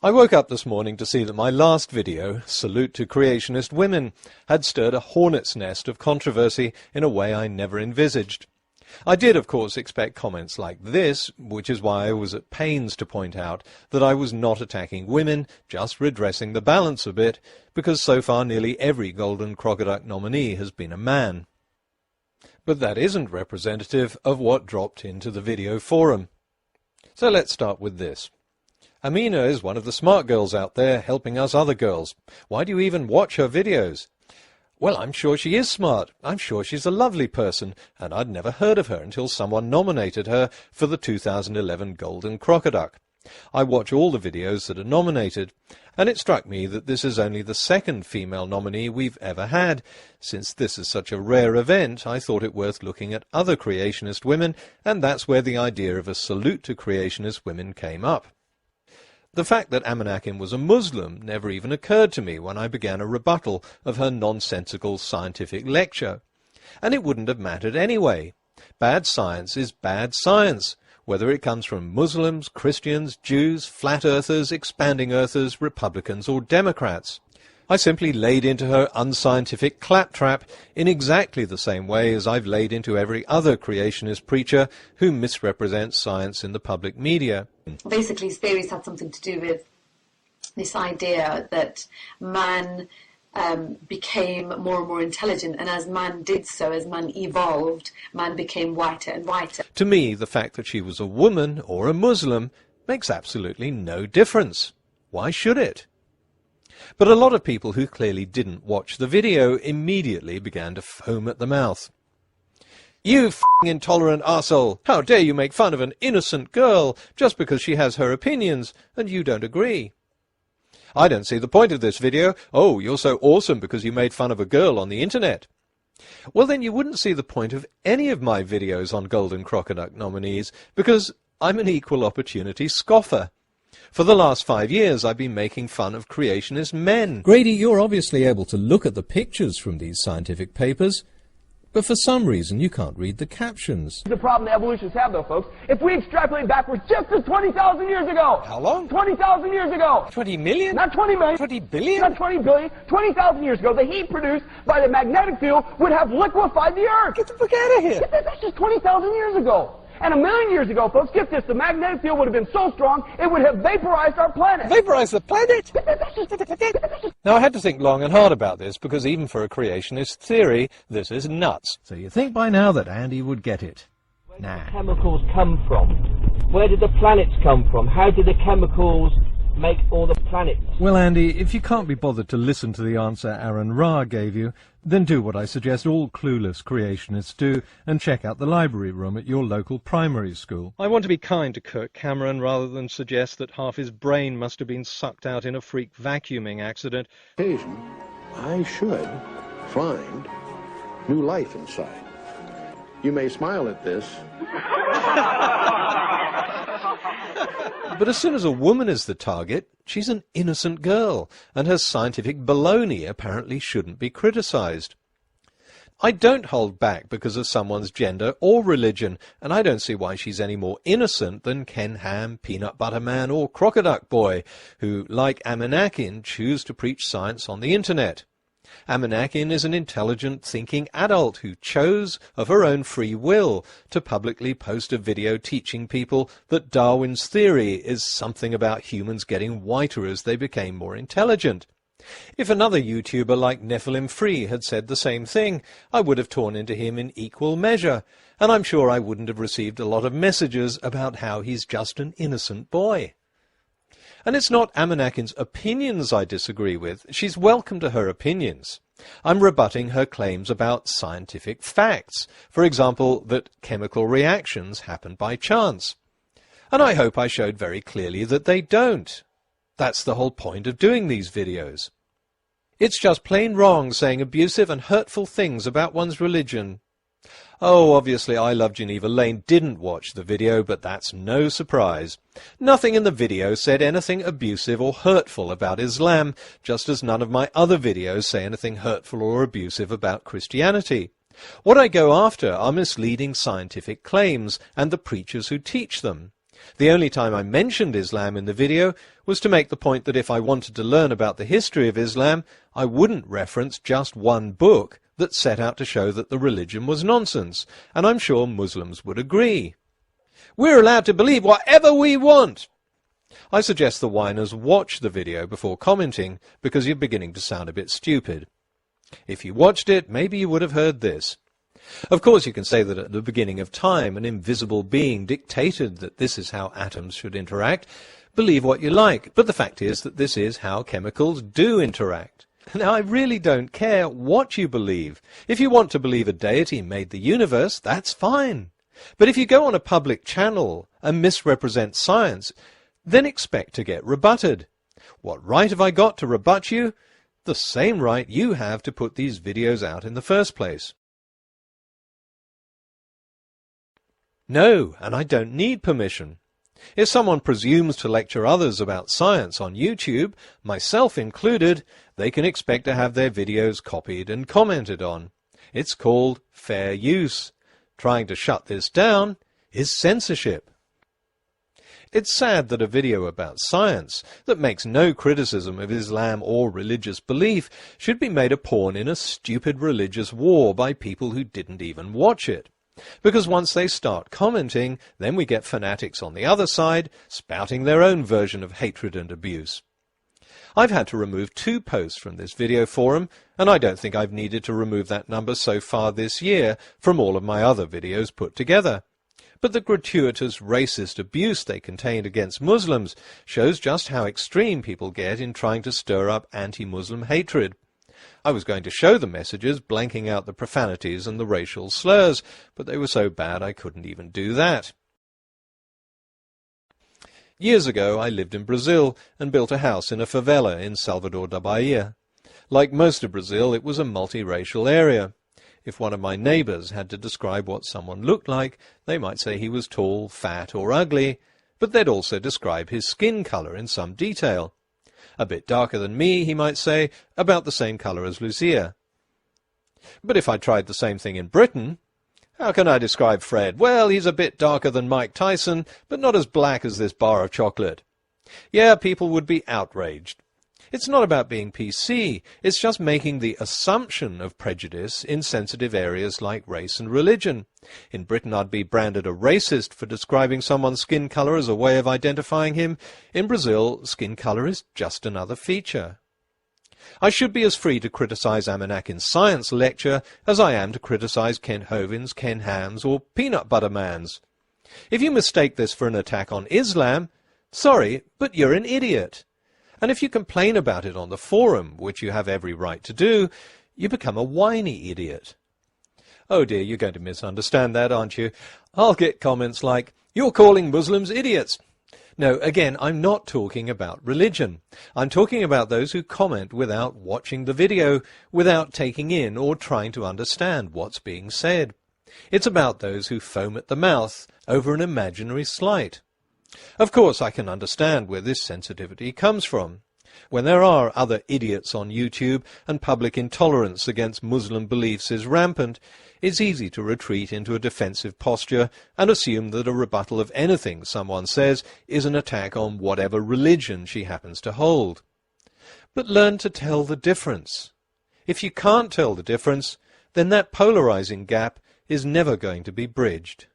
I woke up this morning to see that my last video, Salute to Creationist Women, had stirred a hornet's nest of controversy in a way I never envisaged. I did, of course, expect comments like this, which is why I was at pains to point out that I was not attacking women, just redressing the balance a bit, because so far nearly every Golden Crocoduck nominee has been a man. But that isn't representative of what dropped into the video forum. So let's start with this. Amina is one of the smart girls out there helping us other girls. Why do you even watch her videos? Well, I'm sure she is smart. I'm sure she's a lovely person, and I'd never heard of her until someone nominated her for the 2011 Golden Crocoduck. I watch all the videos that are nominated, and it struck me that this is only the second female nominee we've ever had. Since this is such a rare event, I thought it worth looking at other creationist women, and that's where the idea of a salute to creationist women came up. The fact that Amanakin was a Muslim never even occurred to me when I began a rebuttal of her nonsensical scientific lecture. And it wouldn't have mattered anyway. Bad science is bad science, whether it comes from Muslims, Christians, Jews, flat earthers, expanding earthers, Republicans or Democrats. I simply laid into her unscientific claptrap in exactly the same way as I've laid into every other creationist preacher who misrepresents science in the public media. Basically, his theories had something to do with this idea that man became more and more intelligent, and as man did so, as man evolved, man became whiter and whiter. To me, the fact that she was a woman or a Muslim makes absolutely no difference. Why should it? But a lot of people who clearly didn't watch the video immediately began to foam at the mouth. You f***ing intolerant arsehole! How dare you make fun of an innocent girl just because she has her opinions and you don't agree? I don't see the point of this video. Oh, you're so awesome because you made fun of a girl on the internet. Well, then you wouldn't see the point of any of my videos on Golden Crocoduck nominees because I'm an equal opportunity scoffer. For the last 5 years, I've been making fun of creationist men. Grady, you're obviously able to look at the pictures from these scientific papers, but for some reason you can't read the captions. The problem the evolutionists have, though, folks, if we extrapolate backwards just as 20,000 years ago. How long? 20,000 years ago. 20 million? Not 20 million. 20 billion? Not 20 billion. 20,000 years ago, the heat produced by the magnetic field would have liquefied the Earth. Get the fuck out of here. That's just 20,000 years ago. And 1 million years ago, folks, get this, the magnetic field would have been so strong, it would have vaporized our planet. Vaporize the planet? Now, I had to think long and hard about this, because even for a creationist theory, this is nuts. So you think by now that Andy would get it? Nah. Where did the chemicals come from? Where did the planets come from? How did the chemicals make all the planets? Well, Andy, if you can't be bothered to listen to the answer Aaron Ra gave you, then do what I suggest all clueless creationists do and check out the library room at your local primary school. I want to be kind to Kirk Cameron rather than suggest that half his brain must have been sucked out in a freak vacuuming accident. Occasion, I should find new life inside. You may smile at this. But as soon as a woman is the target, she's an innocent girl, and her scientific baloney apparently shouldn't be criticized. I don't hold back because of someone's gender or religion, and I don't see why she's any more innocent than Ken Ham, Peanut Butter Man, or Crocoduck Boy, who, like Amanakin, choose to preach science on the internet. Amanakin is an intelligent, thinking adult who chose, of her own free will, to publicly post a video teaching people that Darwin's theory is something about humans getting whiter as they became more intelligent. If another YouTuber like Nephilim Free had said the same thing, I would have torn into him in equal measure, and I'm sure I wouldn't have received a lot of messages about how he's just an innocent boy. And it's not Amanakin's opinions I disagree with. She's welcome to her opinions. I'm rebutting her claims about scientific facts. For example, that chemical reactions happen by chance. And I hope I showed very clearly that they don't. That's the whole point of doing these videos. It's just plain wrong saying abusive and hurtful things about one's religion. Oh, obviously I Love Geneva Lane didn't watch the video, but that's no surprise. Nothing in the video said anything abusive or hurtful about Islam, just as none of my other videos say anything hurtful or abusive about Christianity. What I go after are misleading scientific claims and the preachers who teach them. The only time I mentioned Islam in the video was to make the point that if I wanted to learn about the history of Islam, I wouldn't reference just one book that set out to show that the religion was nonsense, and I'm sure Muslims would agree. We're allowed to believe whatever we want. I suggest the whiners watch the video before commenting, because you're beginning to sound a bit stupid. If you watched it, maybe you would have heard this. Of course, you can say that at the beginning of time, an invisible being dictated that this is how atoms should interact. Believe what you like, but the fact is that this is how chemicals do interact. Now, I really don't care what you believe. If you want to believe a deity made the universe, that's fine. But if you go on a public channel and misrepresent science, then expect to get rebutted. What right have I got to rebut you? The same right you have to put these videos out in the first place. No, and I don't need permission. If someone presumes to lecture others about science on YouTube, myself included, they can expect to have their videos copied and commented on. It's called fair use. Trying to shut this down is censorship. It's sad that a video about science that makes no criticism of Islam or religious belief should be made a pawn in a stupid religious war by people who didn't even watch it. Because once they start commenting, then we get fanatics on the other side spouting their own version of hatred and abuse. I've had to remove 2 posts from this video forum, and I don't think I've needed to remove that number so far this year from all of my other videos put together. But the gratuitous racist abuse they contained against Muslims shows just how extreme people get in trying to stir up anti-Muslim hatred. I was going to show the messages blanking out the profanities and the racial slurs, but they were so bad I couldn't even do that. Years ago I lived in Brazil and built a house in a favela in Salvador da Bahia. Like most of Brazil, it was a multiracial area. If one of my neighbours had to describe what someone looked like, they might say he was tall, fat or ugly, but they'd also describe his skin colour in some detail. A bit darker than me, he might say, about the same colour as Lucia. But if I tried the same thing in Britain, how can I describe Fred? Well, he's a bit darker than Mike Tyson, but not as black as this bar of chocolate. Yeah, people would be outraged. It's not about being PC, it's just making the assumption of prejudice in sensitive areas like race and religion. In Britain I'd be branded a racist for describing someone's skin colour as a way of identifying him. In Brazil, skin colour is just another feature. I should be as free to criticise Amanak's science lecture as I am to criticise Ken Hovind's, Ken Ham's or Peanut Butter Man's. If you mistake this for an attack on Islam, sorry, but you're an idiot. And if you complain about it on the forum, which you have every right to do, you become a whiny idiot. Oh dear, you're going to misunderstand that, aren't you? I'll get comments like, "You're calling Muslims idiots." No, again, I'm not talking about religion. I'm talking about those who comment without watching the video, without taking in or trying to understand what's being said. It's about those who foam at the mouth over an imaginary slight. Of course, I can understand where this sensitivity comes from. When there are other idiots on YouTube and public intolerance against Muslim beliefs is rampant, it's easy to retreat into a defensive posture and assume that a rebuttal of anything someone says is an attack on whatever religion she happens to hold. But learn to tell the difference. If you can't tell the difference, then that polarizing gap is never going to be bridged.